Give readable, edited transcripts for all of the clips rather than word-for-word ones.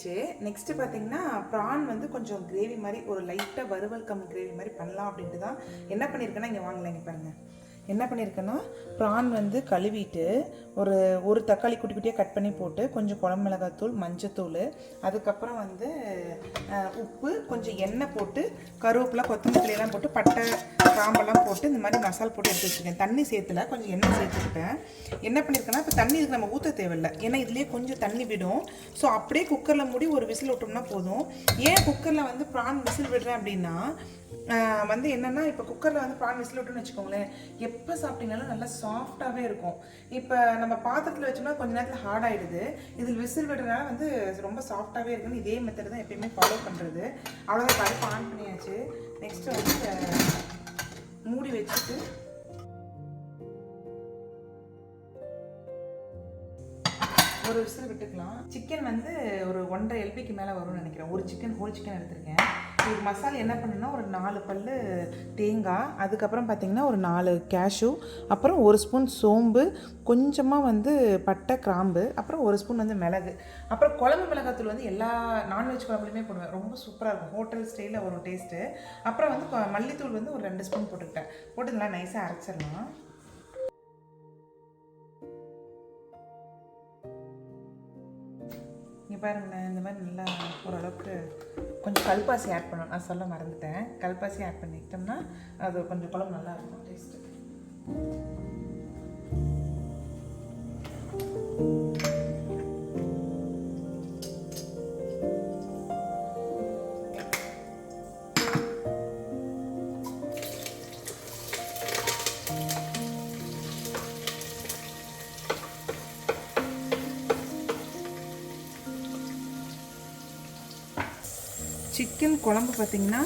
ஆயிடுச்சு. நெக்ஸ்ட்டு பார்த்தீங்கன்னா ப்ரான் வந்து கொஞ்சம் கிரேவி மாதிரி ஒரு லைட்டாக வறுவல் கம் கிரேவி மாதிரி பண்ணலாம் அப்படின்ட்டு தான் என்ன பண்ணியிருக்கேன்னா, இங்கே வாங்கலாம், இங்கே பாருங்கள் என்ன பண்ணியிருக்கேன்னா, ப்ரான் வந்து கழுவிட்டு ஒரு தக்காளி குட்டி குட்டியாக கட் பண்ணி போட்டு கொஞ்சம் குழம்பு மிளகாத்தூள், மஞ்சத்தூள், அதுக்கப்புறம் வந்து உப்பு, கொஞ்சம் எண்ணெய் போட்டு கருவேப்பிலை, கொத்தமல்லி எல்லாம் போட்டு பட்டை கிராம்பெல்லாம் போட்டு இந்த மாதிரி மசாலா போட்டு எடுத்து வச்சுருக்கேன். தண்ணி சேர்த்துல, கொஞ்சம் எண்ணெய் சேர்த்துக்கிட்டேன். என்ன பண்ணியிருக்கேன்னா, இப்போ தண்ணி இதுக்கு நம்ம ஊற்ற தேவையில்லை, ஏன்னா இதுலேயே கொஞ்சம் தண்ணி விடும். ஸோ அப்படியே குக்கரில் மூடி ஒரு விசில் விட்டோம்னா போதும். ஏன் குக்கரில் வந்து ப்ரான் விசில் விடுறேன் அப்படின்னா, வந்து என்னென்னா, இப்போ குக்கரில் வந்து ப்ரான் விசில் விட்டோன்னு வச்சுக்கோங்களேன், எப்போ சாப்பிட்டீங்கனாலும் நல்லா சாஃப்டாகவே இருக்கும். இப்போ நம்ம பாத்திரத்தில் வச்சோம்னா கொஞ்சம் நேரத்தில் ஹார்ட் ஆகிடுது. இதில் விசில் விடுறதுனால வந்து ரொம்ப சாஃப்டாகவே இருக்குன்னு இதே மெத்தட் தான் எப்பயுமே ஃபாலோ பண்ணுறது. அவ்வளோதான். பருப்பு ஆன் பண்ணியாச்சு. நெக்ஸ்ட்டு வந்து மூடி வச்சுட்டு ஒரு விசில் விட்டுக்கலாம். சிக்கன் வந்து ஒரு 1.5 LPக்கு மேலே வரும்னு நினைக்கிறேன். ஒரு சிக்கன் ஹோல் சிக்கன் எடுத்திருக்கேன். இதுக்கு மசாலா என்ன பண்ணணும்னா, ஒரு 4 பல் தேங்காய், அதுக்கப்புறம் பார்த்திங்கன்னா ஒரு 4 கேஷ்யூ, அப்புறம் 1 ஸ்பூன் சோம்பு, கொஞ்சமாக வந்து பட்டை கிராம்பு, அப்புறம் 1 ஸ்பூன் வந்து மிளகு, அப்புறம் குழம்பு மிளகாத்தூள் வந்து எல்லா நான்வெஜ் குழம்புலையுமே போடுவேன். ரொம்ப சூப்பராக இருக்கும், ஹோட்டல் ஸ்டைலில் ஒரு டேஸ்ட்டு. அப்புறம் வந்து மல்லித்தூள் வந்து ஒரு 2 ஸ்பூன் போட்டுக்கிட்டேன். போட்டு நல்லா நைஸாக அரைச்சிடலாம். இங்கே பாருங்களேன், இந்த மாதிரி நல்லா ஓரளவுக்கு கொஞ்சம் கல்பாசி ஆட் பண்ணணும். நான் சொல்ல மறந்துட்டேன். கல்பாசி ஆட் பண்ணிக்கிட்டோம்னா அது கொஞ்சம் குழம்பு நல்லா இருக்கும் டேஸ்ட்டு. சிக்கன் குழம்பு பார்த்திங்கன்னா,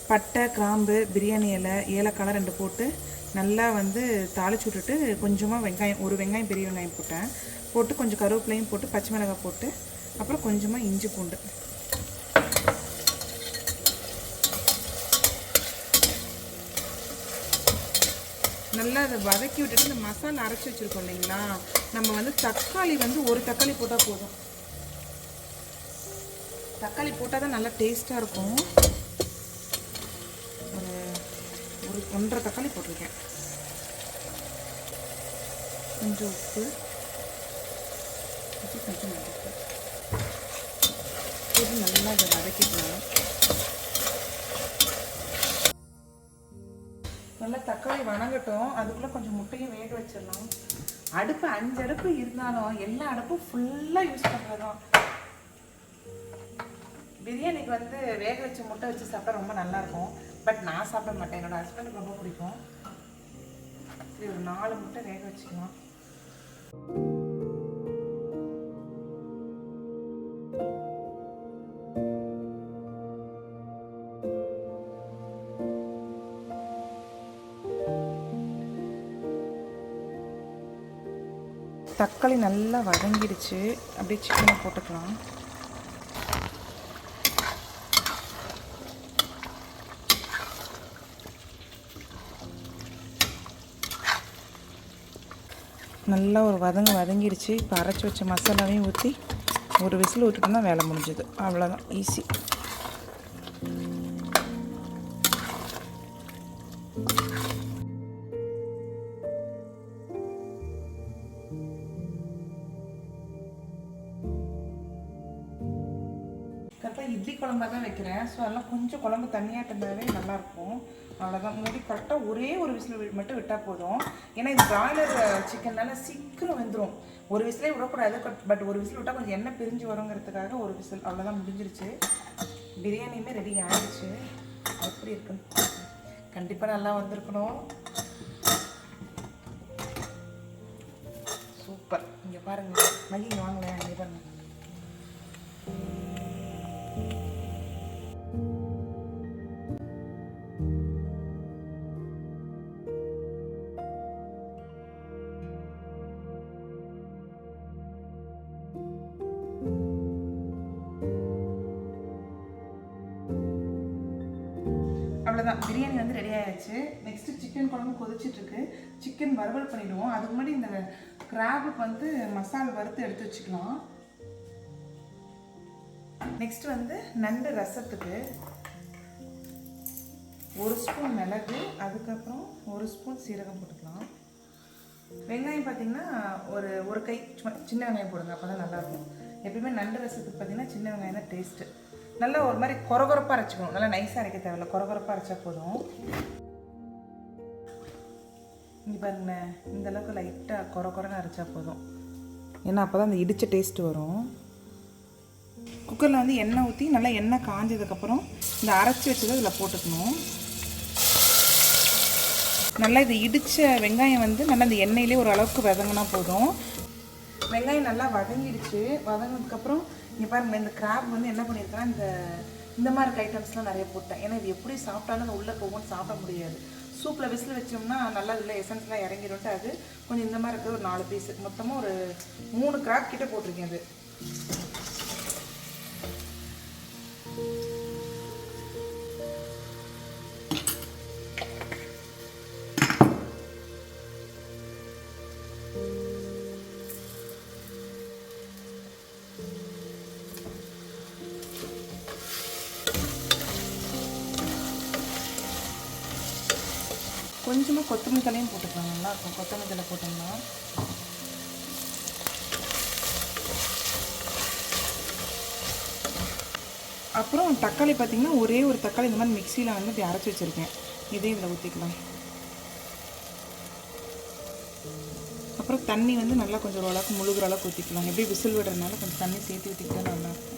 பட்டை கிராம்பு, பிரியாணி இலை, ஏலக்காய் 2 போட்டு நல்லா வந்து தாளிச்சு விட்டுட்டு கொஞ்சமாக வெங்காயம், ஒரு வெங்காயம், பெரிய வெங்காயம் போட்டு கொஞ்சம் கருவேப்பிலையும் போட்டு பச்சை மிளகாய் போட்டு அப்புறம் கொஞ்சமாக இஞ்சி பூண்டு நல்லா அதை வதக்கி விட்டுட்டு இந்த மசாலா அரைச்சி வச்சுருக்கோம் இல்லைங்களா, நம்ம வந்து தக்காளி வந்து ஒரு தக்காளி போட்டால் போதும். தக்காளி போட்டால் தான் நல்லா டேஸ்ட்டாக இருக்கும். ஒரு 1.5 தக்காளி போட்டிருக்கேன். கொஞ்சம் உப்பு, கொஞ்சம் மஞ்சள் இது நல்லா இதை வதக்கிக்கலாம். நல்லா தக்காளி வணங்கட்டும். அதுக்குள்ளே கொஞ்சம் முட்டையும் வேக வச்சிடலாம். அடுப்பு 5 அடுப்பு இருந்தாலும் எல்லா அடுப்பும் ஃபுல்லாக யூஸ் பண்ணுறது தான். பிரியாணிக்கு வந்து வேக வச்ச முட்டை வச்சு சாப்பிட்டா ரொம்ப நல்லாயிருக்கும். பட் நான் சாப்பிட மாட்டேன், என்னோடய ஹஸ்பண்டுக்கு ரொம்ப பிடிக்கும். சரி, ஒரு 4 முட்டை வேக வச்சுக்கலாம். தக்காளி நல்லா வதங்கிடுச்சு. அப்படியே சிக்கனை போட்டுக்கலாம். நல்லா ஒரு வதங்கிடுச்சு. இப்போ அரைச்சி வச்ச மசாலாவையும் ஊற்றி ஒரு விசில் ஊற்றிட்டோம்னா வேலை முடிஞ்சுது. அவ்வளோதான், ஈஸி. கரெக்டாக இட்லி குழம்பா தான் வைக்கிறேன். ஸோ அதெல்லாம் கொஞ்சம் குழம்பு தண்ணியாக இருந்தாவே நல்லாயிருக்கும். அவ்வளோதான். மூடி கரெக்டாக ஒரே ஒரு விசில் மட்டும் விட்டால் போதும். ஏன்னா இது பிராய்லர் சிக்கன்னால சீக்கிரம் வெந்துடும். ஒரு விசிலே விடக்கூடாது. பட் ஒரு விசில் விட்டால் கொஞ்சம் எண்ணெய் பிரிஞ்சு வருங்கிறதுக்காக ஒரு விசில். அவ்வளோதான், முடிஞ்சிருச்சு. பிரியாணியுமே ரெடி ஆகிடுச்சு. எப்படி இருக்குன்னு கண்டிப்பாக நல்லா வந்திருக்கணும். சூப்பர். இங்கே பாருங்கள், மகிழ் வாங்கல, இங்கே பாருங்கள். அவ்வளோதான், பிரியாணி வந்து ரெடி ஆகிடுச்சு. நெக்ஸ்ட்டு சிக்கன் குழம்பு கொதிச்சிட்ருக்கு. சிக்கன் வறுவல் பண்ணிவிடுவோம். அதுக்கு முன்னாடி இந்த கிராபுக்கு வந்து மசாலா வறுத்து எடுத்து வச்சுக்கலாம். நெக்ஸ்ட் வந்து நண்டு ரசத்துக்கு 1 ஸ்பூன் மிளகு, அதுக்கப்புறம் 1 ஸ்பூன் சீரகம் போட்டுக்கலாம். வெங்காயம் பார்த்திங்கன்னா ஒரு கை சின்ன வெங்காயம் போடுங்க, அப்போ தான் நல்லாயிருக்கும். எப்பயுமே நண்டு ரசத்துக்கு பார்த்திங்கன்னா சின்ன வெங்காயம் தான் டேஸ்ட்டு. நல்லா ஒரு மாதிரி கொரகொரப்பாக அரைச்சிக்கணும், நல்லா நைஸாக அரைக்க தேவையில்ல, கொரகொரப்பாக அரைச்சா போதும். இங்கே பாருங்களேன், இந்தளவுக்கு லைட்டாக கொரன்னு அரைச்சா போதும், ஏன்னா அப்போ தான் அந்த இடித்த டேஸ்ட்டு வரும். குக்கரில் வந்து எண்ணெய் ஊற்றி நல்லா எண்ணெய் காஞ்சதுக்கப்புறம் இந்த அரைச்சி வச்சதை இதில் போட்டுக்கணும். நல்லா இது இடித்த வெங்காயம் வந்து நல்லா இந்த எண்ணெயிலே ஒரு அளவுக்கு வதங்கினா போதும். வெங்காயம் நல்லா வதங்கிடுச்சு. வதங்கினதுக்கப்புறம் இங்கே பாருங்கள், இந்த கிராப் வந்து என்ன பண்ணியிருக்கேன்னா இந்த மாதிரி ஐட்டம்ஸ்லாம் நிறைய போட்டேன். ஏன்னா இது எப்படி சாப்பிட்டாலும் உள்ளே போகும்னு சாப்பிட முடியாது. சூப்பில் விசில் வச்சோம்னா நல்லா இல்லை எசன்ஸ்லாம் இறங்கிடும்ட்டு அது கொஞ்சம் இந்த மாதிரி இருக்கிற ஒரு 4 பீஸு, மொத்தமாக ஒரு 3 கிராப் கிட்டே போட்டிருக்கேன். அது கொஞ்சமாக கொத்தமல்லி தலையும் போட்டுக்கலாம், நல்லாயிருக்கும் கொத்தமல்லி தலை போட்டோம்னா. அப்புறம் தக்காளி பார்த்திங்கன்னா ஒரே ஒரு தக்காளி இந்த மாதிரி மிக்சியில் வந்து இப்படி அரைச்சி வச்சுருக்கேன், இதே இதில் ஊற்றிக்கலாம். அப்புறம் தண்ணி வந்து நல்லா கொஞ்சம் ஓரளவுக்கு முழுகிற அளவுக்கு ஊற்றிக்கலாம். எப்படி விசில் விடுறதுனால கொஞ்சம் தண்ணி சேர்த்து ஊற்றிக்கிட்டா நல்லாயிருக்கும்.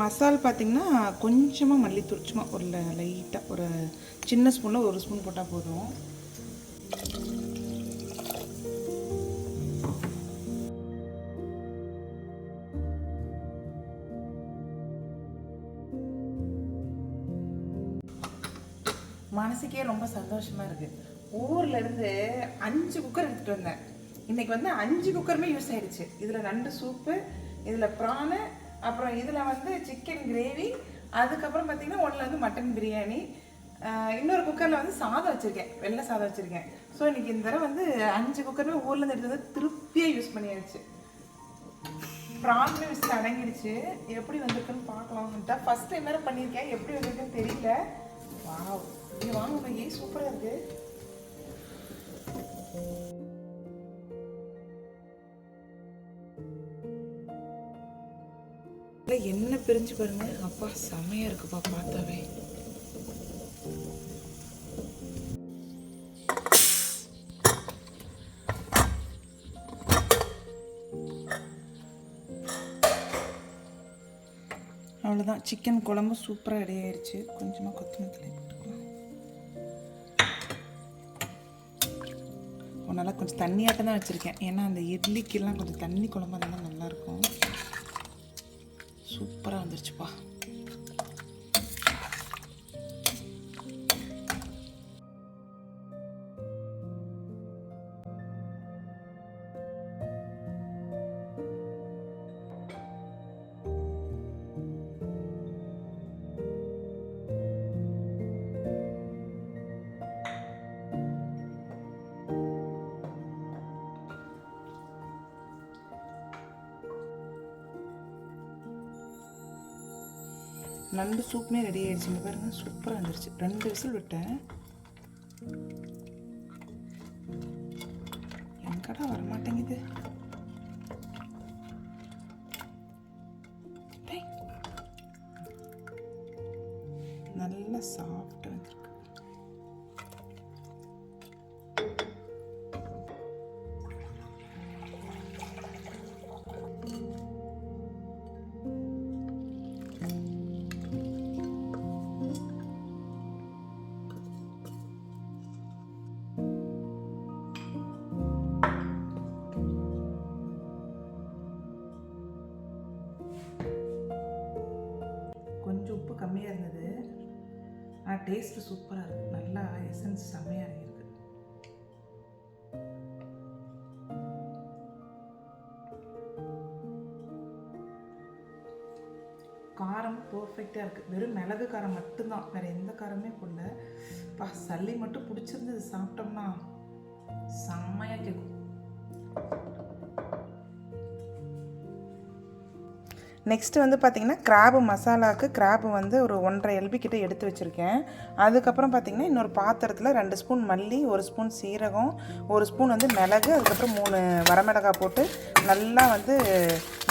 மசால் பார்த்திங்கன்னா கொஞ்சமாக மல்லித்தூள், சும்மா ஒரு லைட்டாக ஒரு சின்ன ஸ்பூனில் 1 ஸ்பூன் போட்டால் போதும். மனசுக்கே ரொம்ப சந்தோஷமாக இருக்குது. ஊர்லேருந்து 5 குக்கர் எடுத்துகிட்டு வந்தேன். இன்றைக்கி வந்து 5 குக்கருமே யூஸ் ஆகிடுச்சு. இதில் நண்டு சூப்பு, இதில் ப்ரானு, அப்புறம் இதில் வந்து சிக்கன் கிரேவி, அதுக்கப்புறம் பார்த்திங்கன்னா ஒன்றில் வந்து மட்டன் பிரியாணி, இன்னொரு குக்கரில் வந்து சாதம் வச்சுருக்கேன், வெள்ளை சாதம் வச்சுருக்கேன். ஸோ இன்றைக்கி இந்த தடவை வந்து 5 குக்கருமே ஊர்லேருந்து எடுத்து வந்து திருப்தியாக யூஸ் பண்ணியாச்சு. ப்ரான்மே விசில் அடங்கிடுச்சு. எப்படி வந்திருக்குன்னு பார்க்கலாம்னுட்டா ஃபஸ்ட் டைம் வேறு பண்ணியிருக்கேன், எப்படி வந்திருக்குன்னு தெரியல. வாவ், இங்கே வாங்க, ஏன் சூப்பராக இருக்குது. எண்ணெய் பிரிஞ்சு பாருங்க, அப்பா செமையா இருக்குப்பா பார்த்தாவே. அவ்வளோதான், சிக்கன் குழம்பு சூப்பராக ரெடி ஆயிடுச்சு. கொஞ்சமாக கொத்தமல்லி தழை போட்டுக்கலாம். நல்லா கொஞ்சம் தண்ணியாட்டம் தான் வச்சுருக்கேன், ஏன்னா அந்த இட்லிக்கெல்லாம் கொஞ்சம் தண்ணி குழம்பு இருந்தால் நல்லாயிருக்கும். சூப்பராக வந்துருச்சுப்பா. நண்டு சூப்புமே ரெடி ஆகிடுச்சுங்க பாருங்கள், சூப்பராக வந்துருச்சு. 2 விசில் விட்டேன், எங்கடா வரமாட்டேங்குது. நல்லா சாஃப்டாக வந்துருக்கு. கொஞ்சம் உப்பு கம்மியாக இருந்தது, ஆனால் டேஸ்ட்டு சூப்பராக இருக்குது. நல்லா எசன்ஸ் செம்மையாக இருக்குது. காரம் பர்ஃபெக்டாக இருக்குது. வெறும் மிளகு காரம் மட்டும்தான், வேறு எந்த காரமே போடல. சளி மட்டும் பிடிச்சிருந்தது, சாப்பிட்டோம்னா செம்மையாக கேட்கும். நெக்ஸ்ட்டு வந்து பார்த்திங்கன்னா கிராபு மசாலாவுக்கு கிராபு வந்து ஒரு 1.5 LB கிட்ட எடுத்து வச்சுருக்கேன். அதுக்கப்புறம் பார்த்திங்கன்னா இன்னொரு பாத்திரத்தில் 2 ஸ்பூன் மல்லி, 1 ஸ்பூன் சீரகம், 1 ஸ்பூன் வந்து மிளகு, அதுக்கப்புறம் 3 வரமிளகாய் போட்டு நல்லா வந்து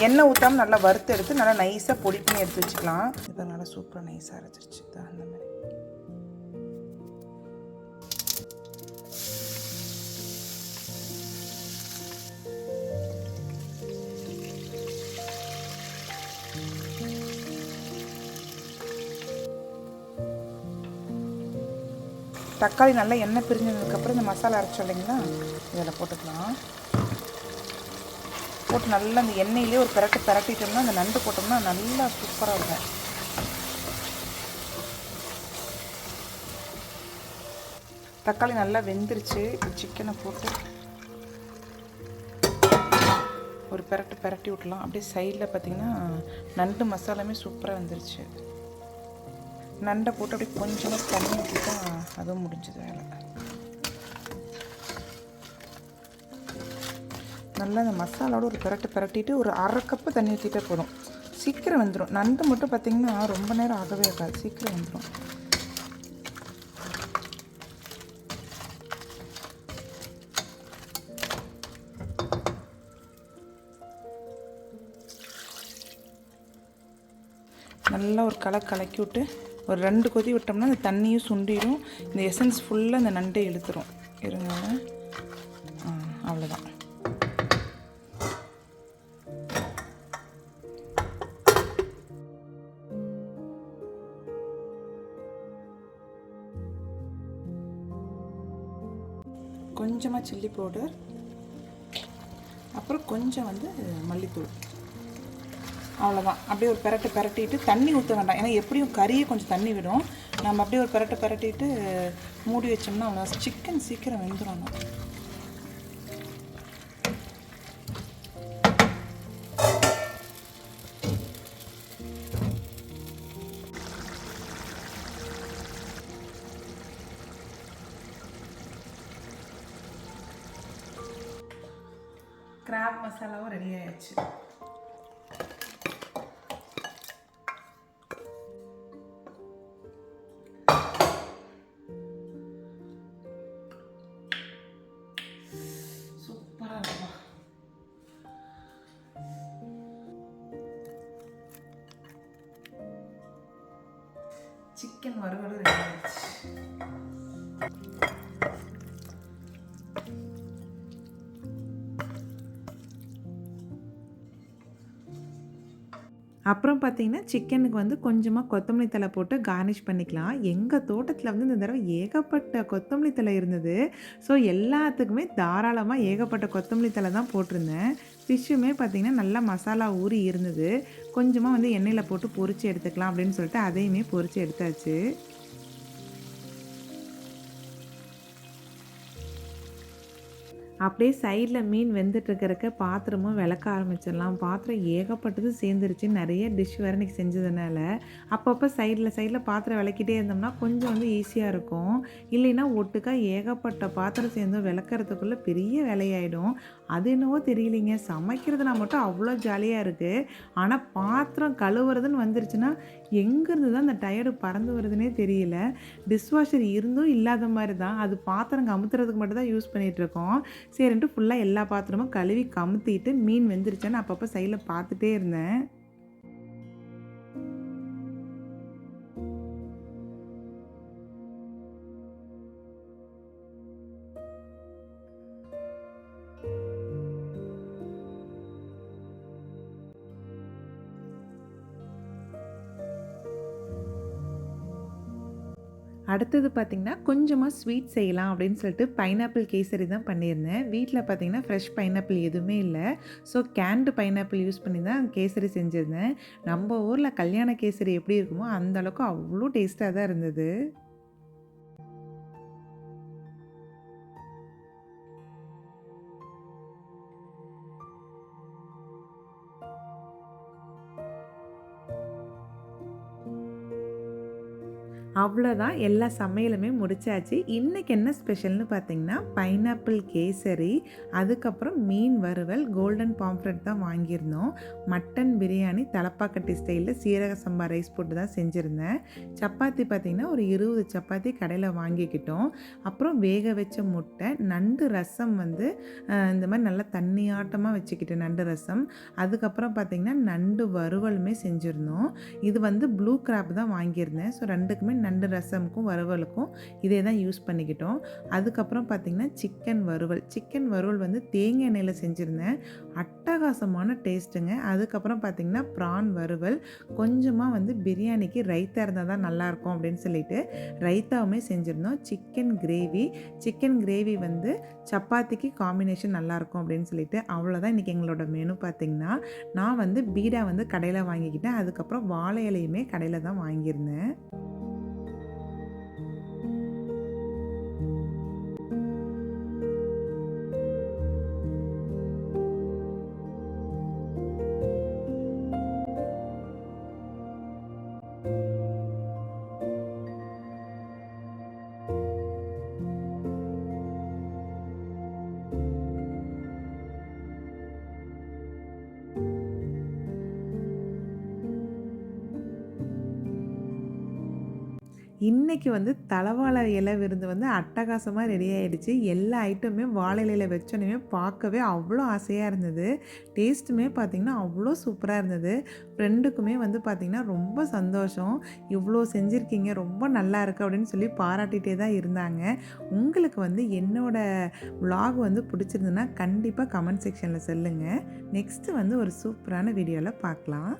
எண்ணெய் ஊற்றாமல் நல்லா வறுத்து எடுத்து நல்லா நைஸாக பொடி பண்ணி எடுத்து வச்சுக்கலாம். இப்போ நல்லா சூப்பராக நைஸாக அரைச்சிருச்சு அந்த மாதிரி. தக்காளி நல்லா எண்ணெய் பிரிஞ்சதுக்கப்புறம் இந்த மசாலா அரைச்சோம் இல்லைங்களா, இதில் போட்டுக்கலாம். போட்டு நல்லா அந்த எண்ணெயிலே ஒரு பிரட்டிட்டோம்னா அந்த நண்டு போட்டோம்னா நல்லா சூப்பராக இருக்கும். தக்காளி நல்லா வெந்துருச்சு. சிக்கனை போட்டு ஒரு பிரட்டி விட்டலாம். அப்படியே சைடில் பார்த்திங்கன்னா நண்டு மசாலாமே சூப்பராக வந்துருச்சு. நண்டை போட்டு அப்படியே கொஞ்சமாக தண்ணி ஊற்றிட்டா அதுவும் முடிஞ்சது வேலை. நல்லா அந்த மசாலாவோட ஒரு பிரட்டிட்டு ஒரு 1/2 கப்பு தண்ணி ஊற்றிட்டே போதும், சீக்கிரம் வந்துடும். நண்டு மட்டும் பார்த்திங்கன்னா ரொம்ப நேரம் ஆகவே ஆகாது, சீக்கிரம் வந்துடும். நல்லா ஒரு கலக்கி விட்டு ஒரு 2 கொதி விட்டோம்னா அந்த தண்ணியும் சுண்டிடும், இந்த எசன்ஸ் ஃபுல்லாக அந்த நண்டை இழுத்துரும். இருங்க, அவ்வளோதான். கொஞ்சமாக சில்லி பவுடர், அப்புறம் கொஞ்சம் வந்து மல்லித்தூள், அவ்வளோதான். அப்படியே ஒரு பிரட்டிட்டு தண்ணி ஊற்ற வேண்டாம், ஏன்னா எப்படியும் கறியை கொஞ்சம் தண்ணி விடும். நம்ம அப்படியே ஒரு பிரட்டிட்டு மூடி வச்சோம்னா அவ்வளோ சிக்கன் சீக்கிரம் வெந்துடும். கிராப் மசாலாவும் ரெடி ஆயிடுச்சு. சூப்பராக இருக்கும். சிக்கன் வறுவலும் ரெடி ஆயிடுச்சு. அப்புறம் பார்த்திங்கன்னா சிக்கனுக்கு வந்து கொஞ்சமாக கொத்தமல்லி தழை போட்டு கார்னிஷ் பண்ணிக்கலாம். எங்கள் தோட்டத்தில் வந்து இந்த தடவை ஏகப்பட்ட கொத்தமல்லி தழை இருந்தது. ஸோ எல்லாத்துக்குமே தாராளமாக ஏகப்பட்ட கொத்தமல்லி தழை தான் போட்டிருந்தேன். ஃபிஷ்ஷுமே பார்த்திங்கன்னா நல்லா மசாலா ஊறி இருந்தது. கொஞ்சமாக வந்து எண்ணெயில் போட்டு பொரித்து எடுத்துக்கலாம் அப்படின்னு சொல்லிட்டு அதையுமே பொரித்து எடுத்தாச்சு. அப்படியே சைடில் மீன் வெந்துட்டுருக்கிறக்க பாத்திரமும் விளக்க ஆரம்பிச்சிடலாம். பாத்திரம் ஏகப்பட்டது சேர்ந்துருச்சு, நிறைய டிஷ் வேறு இன்றைக்கி செஞ்சதுனால. அப்பப்போ சைடில் பாத்திரம் விளக்கிட்டே இருந்தோம்னா கொஞ்சம் வந்து ஈஸியாக இருக்கும். இல்லைன்னா ஒட்டுக்கா ஏகப்பட்ட பாத்திரம் சேர்ந்தும் விளக்கிறதுக்குள்ளே பெரிய வேலையாயிடும். அது என்னவோ தெரியலிங்க, சமைக்கிறதுனா மட்டும் அவ்வளோ ஜாலியாக இருக்குது. ஆனால் பாத்திரம் கழுவுறதுன்னு வந்துருச்சுன்னா எங்கேருந்து தான் அந்த டயர்டு பறந்து வருதுன்னே தெரியல. டிஷ்வாஷர் இருந்தும் இல்லாத மாதிரி தான், அது பாத்திரம் கமுத்துறதுக்கு மட்டும் தான் யூஸ் பண்ணிகிட்ருக்கோம். சரின்ட்டு ஃபுல்லாக எல்லா பாத்திரமும் கழுவி கமுத்திட்டு மீன் வெந்துருச்சான்னு அப்பப்போ சைடில் பார்த்துட்டே இருந்தேன். அடுத்தது பார்த்திங்கன்னா கொஞ்சமாக ஸ்வீட் செய்யலாம் அப்படின்னு சொல்லிட்டு பைனாப்பிள் கேசரி தான் பண்ணியிருந்தேன். வீட்டில் பார்த்திங்கன்னா ஃப்ரெஷ் பைனாப்பிள் எதுவுமே இல்லை. ஸோ கேன்டு பைனாப்பிள் யூஸ் பண்ணி தான் கேசரி செஞ்சுருந்தேன். நம்ம ஊரில் கல்யாண கேசரி எப்படி இருக்குமோ அந்தளவுக்கு அவ்வளோ டேஸ்ட்டாக தான் இருந்தது. அவ்வளோதான், எல்லா சமையலுமே முடிச்சாச்சு. இன்றைக்கி என்ன ஸ்பெஷல்னு பார்த்தீங்கன்னா பைனாப்பிள் கேசரி, அதுக்கப்புறம் மீன் வறுவல், கோல்டன் பாம்ஃப்ரெட் தான் வாங்கியிருந்தோம். மட்டன் பிரியாணி தலப்பாக்கட்டி ஸ்டைலில் சீரக சம்பா ரைஸ் போட்டு தான் செஞ்சுருந்தேன். சப்பாத்தி பார்த்திங்கன்னா ஒரு 20 சப்பாத்தி கடையில் வாங்கிக்கிட்டோம். அப்புறம் வேக வச்ச முட்டை, நண்டு ரசம் வந்து இந்த மாதிரி நல்லா தண்ணியாட்டமாக வச்சுக்கிட்டேன் நண்டு ரசம். அதுக்கப்புறம் பார்த்திங்கன்னா நண்டு வறுவலுமே செஞ்சுருந்தோம். இது வந்து ப்ளூ கிராப் தான் வாங்கியிருந்தேன். ஸோ ரெண்டுக்குமே நண்டு ரசமுக்கும் வறுவலுக்கும் இதே தான் யூஸ் பண்ணிக்கிட்டோம். அதுக்கப்புறம் பார்த்திங்கன்னா சிக்கன் வறுவல் வந்து தேங்காய் எண்ணெயில் செஞ்சுருந்தேன். அட்டகாசமான டேஸ்ட்டுங்க. அதுக்கப்புறம் பார்த்திங்கன்னா ப்ரான் வறுவல், கொஞ்சமாக வந்து பிரியாணிக்கு ரைத்தா இருந்தால் தான் நல்லாயிருக்கும் அப்படின்னு சொல்லிட்டு ரைத்தாவுமே செஞ்சுருந்தோம். சிக்கன் கிரேவி வந்து சப்பாத்திக்கு காம்பினேஷன் நல்லாயிருக்கும் அப்படின்னு சொல்லிட்டு அவ்வளோதான் இன்றைக்கி எங்களோட மெனு. பார்த்திங்கன்னா நான் வந்து பீடா வந்து கடையில் வாங்கிக்கிட்டேன். அதுக்கப்புறம் வாழை இலையுமே கடையில் தான் வாங்கியிருந்தேன். இன்றைக்கி வந்து தலவாழை இலை விருந்து வந்து அட்டகாசமாக ரெடி ஆகிடுச்சு. எல்லா ஐட்டமுமே வாழை இலையில் வச்சோன்னே பார்க்கவே அவ்வளோ ஆசையாக இருந்தது. டேஸ்ட்டுமே பார்த்திங்கன்னா அவ்வளோ சூப்பராக இருந்தது. ஃப்ரெண்டுக்குமே வந்து பார்த்திங்கன்னா ரொம்ப சந்தோஷம், இவ்வளோ செஞ்சுருக்கீங்க, ரொம்ப நல்லா இருக்குது அப்படின்னு சொல்லி பாராட்டிகிட்டே தான் இருந்தாங்க. உங்களுக்கு வந்து என்னோடய விலாக் வந்து பிடிச்சிருந்துன்னா கண்டிப்பாக கமெண்ட் செக்ஷனில் சொல்லுங்கள். நெக்ஸ்ட்டு வந்து ஒரு சூப்பரான வீடியோவில் பார்க்கலாம்.